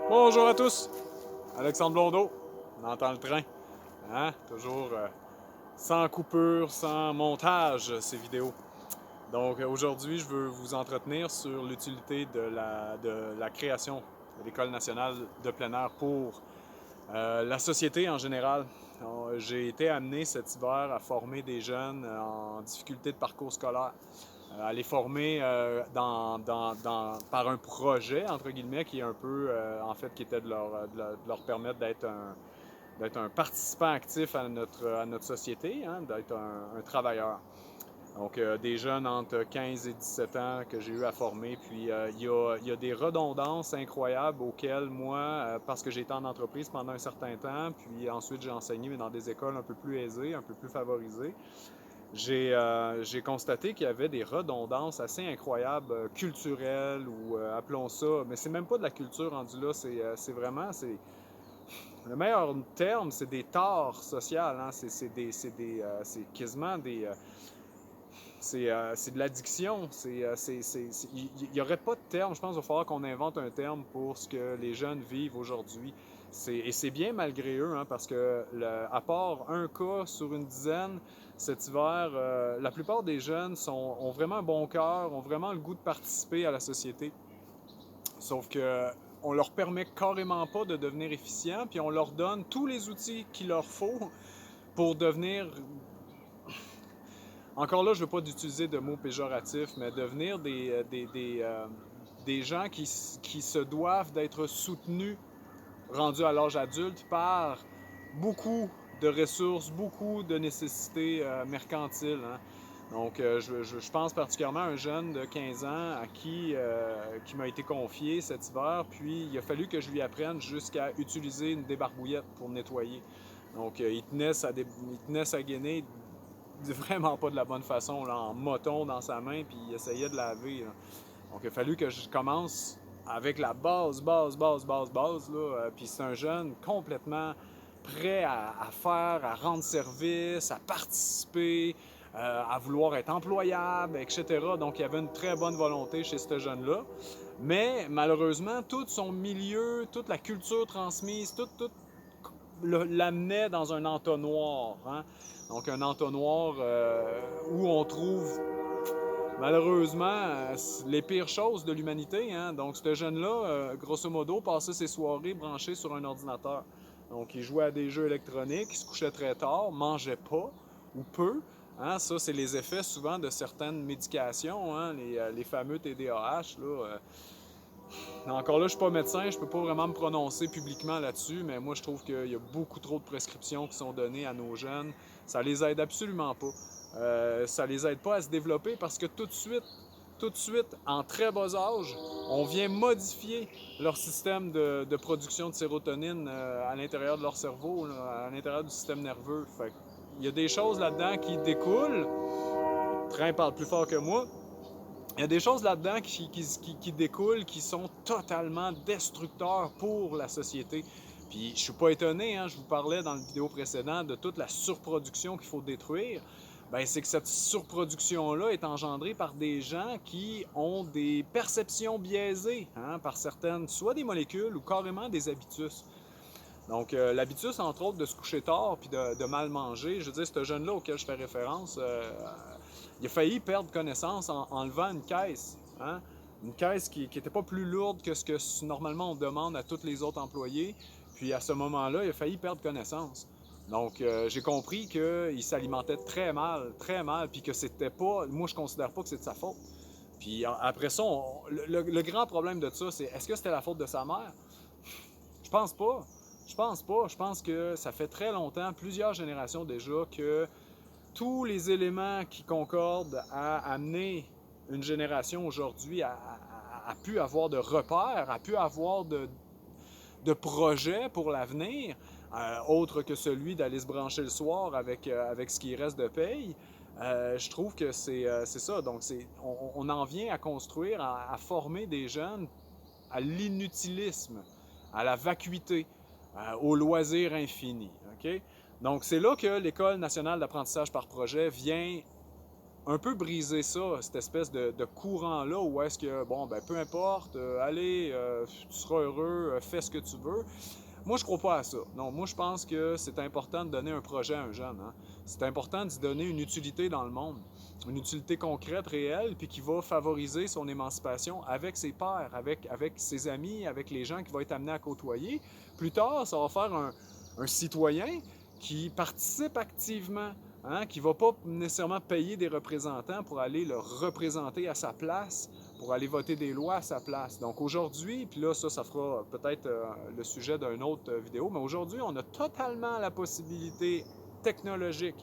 Bonjour à tous, Alexandre Blondeau, on entend le train, hein? Toujours sans coupure, sans montage ces vidéos. Donc aujourd'hui, je veux vous entretenir sur l'utilité de la création de l'École nationale de plein air pour la société en général. J'ai été amené cet hiver à former des jeunes en difficulté de parcours scolaire, à les former par un projet, entre guillemets, qui est un peu, en fait, qui était de leur permettre d'être un participant actif à notre société, hein, d'être un travailleur. Donc, des jeunes entre 15 et 17 ans que j'ai eu à former. Puis, il y a des redondances incroyables auxquelles moi, parce que j'ai été en entreprise pendant un certain temps, puis ensuite j'ai enseigné, mais dans des écoles un peu plus aisées, un peu plus favorisées, j'ai constaté qu'il y avait des redondances assez incroyables, culturelles, ou appelons ça, mais c'est même pas de la culture rendue là, c'est vraiment, le meilleur terme, c'est des torts sociaux, hein? C'est quasiment c'est de l'addiction. Il n'y aurait pas de terme. Je pense qu'il va falloir qu'on invente un terme pour ce que les jeunes vivent aujourd'hui. Et c'est bien malgré eux, hein, parce que, à part un cas sur une dizaine cet hiver, la plupart des jeunes ont vraiment un bon cœur, ont vraiment le goût de participer à la société. Sauf que on leur permet carrément pas de devenir efficients, puis on leur donne tous les outils qu'il leur faut pour devenir, encore là, je veux pas d'utiliser de mots péjoratifs, mais devenir des gens qui se doivent d'être soutenus, rendus à l'âge adulte, par beaucoup de ressources, beaucoup de nécessités mercantiles, hein. Donc, je pense particulièrement à un jeune de 15 ans qui m'a été confié cet hiver, puis il a fallu que je lui apprenne jusqu'à utiliser une débarbouillette pour nettoyer. Donc, il tenait sa gainée vraiment pas de la bonne façon, là, en moton dans sa main, puis il essayait de laver, là. Donc, il a fallu que je commence avec la base, là. Puis c'est un jeune complètement prêt à faire, à rendre service, à participer, à vouloir être employable, etc. Donc, il y avait une très bonne volonté chez ce jeune-là. Mais malheureusement, tout son milieu, toute la culture transmise, tout l'amenait dans un entonnoir, hein? Donc, un entonnoir où on trouve malheureusement les pires choses de l'humanité, hein? Donc, ce jeune-là, grosso modo, passait ses soirées branché sur un ordinateur. Donc, il jouait à des jeux électroniques, il se couchait très tard, mangeait pas ou peu, hein? Ça, c'est les effets souvent de certaines médications, hein? Les fameux TDAH, là. Encore là, je suis pas médecin, je peux pas vraiment me prononcer publiquement là-dessus, mais moi, je trouve qu'il y a beaucoup trop de prescriptions qui sont données à nos jeunes. Ça les aide absolument pas. Ça les aide pas à se développer parce que tout de suite, en très bas âge, on vient modifier leur système de production de sérotonine à l'intérieur de leur cerveau, là, à l'intérieur du système nerveux. Fait il y a des choses là-dedans qui découlent. Le train parle plus fort que moi. Il y a des choses là-dedans qui découlent, qui sont totalement destructeurs pour la société. Puis je suis pas étonné, hein, je vous parlais dans la vidéo précédente de toute la surproduction qu'il faut détruire. Ben, c'est que cette surproduction-là est engendrée par des gens qui ont des perceptions biaisées, hein, par certaines, soit des molécules ou carrément des habitus. Donc, l'habitus, entre autres, de se coucher tard puis de mal manger. Je veux dire, ce jeune-là auquel je fais référence, il a failli perdre connaissance en enlevant une caisse, hein? Une caisse qui n'était pas plus lourde que ce que normalement on demande à tous les autres employés. Puis à ce moment-là, il a failli perdre connaissance. Donc, j'ai compris qu'il s'alimentait très mal, puis que c'était pas. Moi, je considère pas que c'est de sa faute. Puis après ça, le grand problème de ça, c'est est-ce que c'était la faute de sa mère? Je pense pas. Je pense pas. Je pense que ça fait très longtemps, plusieurs générations déjà, que tous les éléments qui concordent à amener une génération aujourd'hui à pu avoir de repères, à pu avoir de projets pour l'avenir, autre que celui d'aller se brancher le soir avec ce qui reste de paye. Je trouve que c'est ça. Donc, on en vient à construire, à former des jeunes à l'inutilisme, à la vacuité, au loisir infini. OK? Donc, c'est là que l'École nationale d'apprentissage par projet vient un peu briser ça, cette espèce de courant-là, où est-ce que, bon, ben peu importe, allez, tu seras heureux, fais ce que tu veux. Moi, je crois pas à ça. Non, moi, je pense que c'est important de donner un projet à un jeune. Hein. C'est important d'y donner une utilité dans le monde, une utilité concrète, réelle, puis qui va favoriser son émancipation avec ses pairs, avec ses amis, avec les gens qu'il va être amené à côtoyer. Plus tard, ça va faire un citoyen qui participe activement, hein, qui ne va pas nécessairement payer des représentants pour aller le représenter à sa place, pour aller voter des lois à sa place. Donc aujourd'hui, puis là, ça fera peut-être le sujet d'une autre vidéo, mais aujourd'hui, on a totalement la possibilité technologique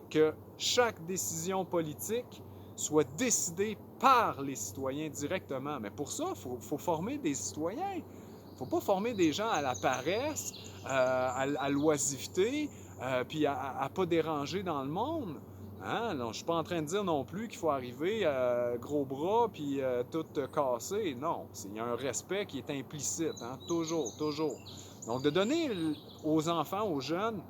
que chaque décision politique soit décidée par les citoyens directement. Mais pour ça, il faut former des citoyens. Il ne faut pas former des gens à la paresse, à l'oisiveté, puis à ne pas déranger dans le monde. Hein? Non, je ne suis pas en train de dire non plus qu'il faut arriver gros bras puis tout casser. Non, il y a un respect qui est implicite, hein? Toujours, toujours. Donc, de donner aux enfants, aux jeunes,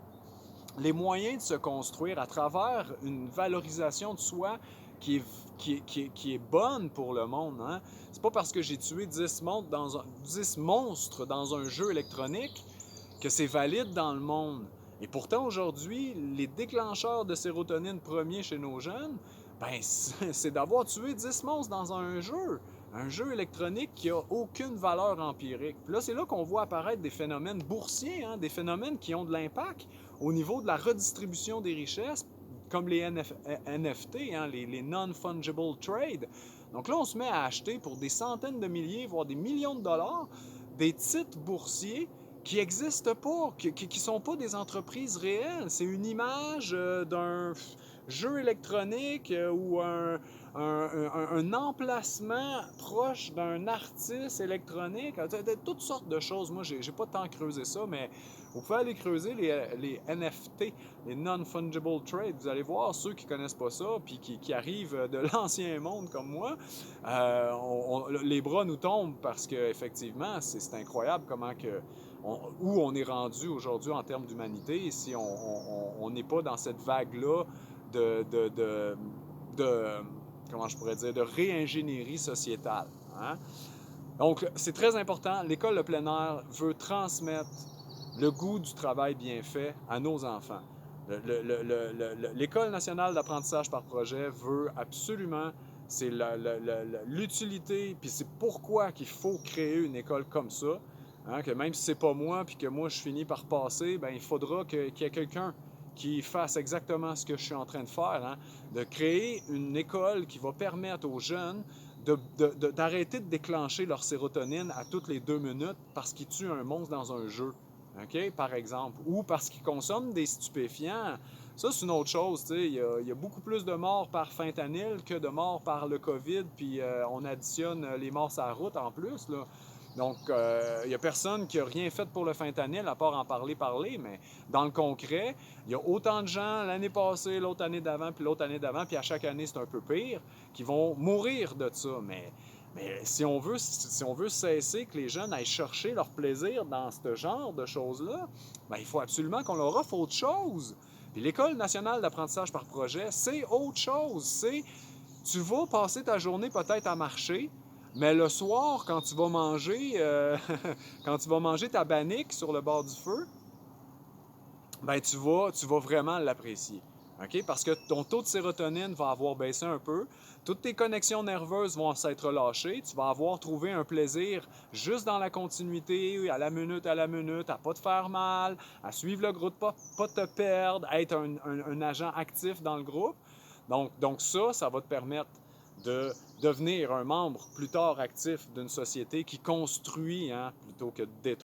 les moyens de se construire à travers une valorisation de soi qui est bonne pour le monde. Hein? C'est pas parce que j'ai tué 10 monstres dans un jeu électronique que c'est valide dans le monde. Et pourtant, aujourd'hui, les déclencheurs de sérotonine premiers chez nos jeunes, ben, c'est d'avoir tué 10 monstres dans un jeu électronique qui n'a aucune valeur empirique. Puis là, c'est là qu'on voit apparaître des phénomènes boursiers, hein, des phénomènes qui ont de l'impact au niveau de la redistribution des richesses, comme les NFT, hein, les Non-Fungible Trade. Donc là, on se met à acheter pour des centaines de milliers, voire des millions de dollars, des titres boursiers qui n'existent pas, qui ne sont pas des entreprises réelles. C'est une image d'un jeu électronique ou un emplacement proche d'un artiste électronique. Toutes sortes de choses. Moi, j'ai pas tant creusé ça, mais vous pouvez aller creuser les NFT, les Non-Fungible Trade. Vous allez voir ceux qui ne connaissent pas ça, puis qui arrivent de l'ancien monde comme moi. Les bras nous tombent parce qu'effectivement, c'est incroyable comment que où on est rendu aujourd'hui en termes d'humanité si on n'est pas dans cette vague-là de comment je pourrais dire, de réingénierie sociétale. Hein? Donc, c'est très important. L'école de plein air veut transmettre le goût du travail bien fait à nos enfants. L'École nationale d'apprentissage par projet veut absolument, c'est l'utilité, puis c'est pourquoi qu'il faut créer une école comme ça. Hein, que même si c'est pas moi, puis que moi je finis par passer, ben il faudra qu'il y ait quelqu'un qui fasse exactement ce que je suis en train de faire, hein, de créer une école qui va permettre aux jeunes d'arrêter de déclencher leur sérotonine à toutes les 2 minutes parce qu'ils tuent un monstre dans un jeu, okay, par exemple, ou parce qu'ils consomment des stupéfiants. Ça, c'est une autre chose. Il y a beaucoup plus de morts par fentanyl que de morts par le COVID, puis on additionne les morts sur la route en plus, là. Donc, il n'y a personne qui n'a rien fait pour le fentanyl, à part en parler, mais dans le concret, il y a autant de gens l'année passée, l'autre année d'avant, puis l'autre année d'avant, puis à chaque année, c'est un peu pire, qui vont mourir de ça. Mais si on veut cesser que les jeunes aillent chercher leur plaisir dans ce genre de choses-là, ben, il faut absolument qu'on leur offre autre chose. Puis l'École nationale d'apprentissage par projet, c'est autre chose. Tu vas passer ta journée peut-être à marcher, mais le soir, quand tu vas manger, quand tu vas manger ta bannique sur le bord du feu, ben tu vas vraiment l'apprécier. Okay? Parce que ton taux de sérotonine va avoir baissé un peu, toutes tes connexions nerveuses vont s'être relâchées, tu vas avoir trouvé un plaisir juste dans la continuité, à la minute, à pas te faire mal, à suivre le groupe, pas te perdre, à être un agent actif dans le groupe. Donc ça va te permettre de devenir un membre plus tard actif d'une société qui construit, hein, plutôt que de détruire.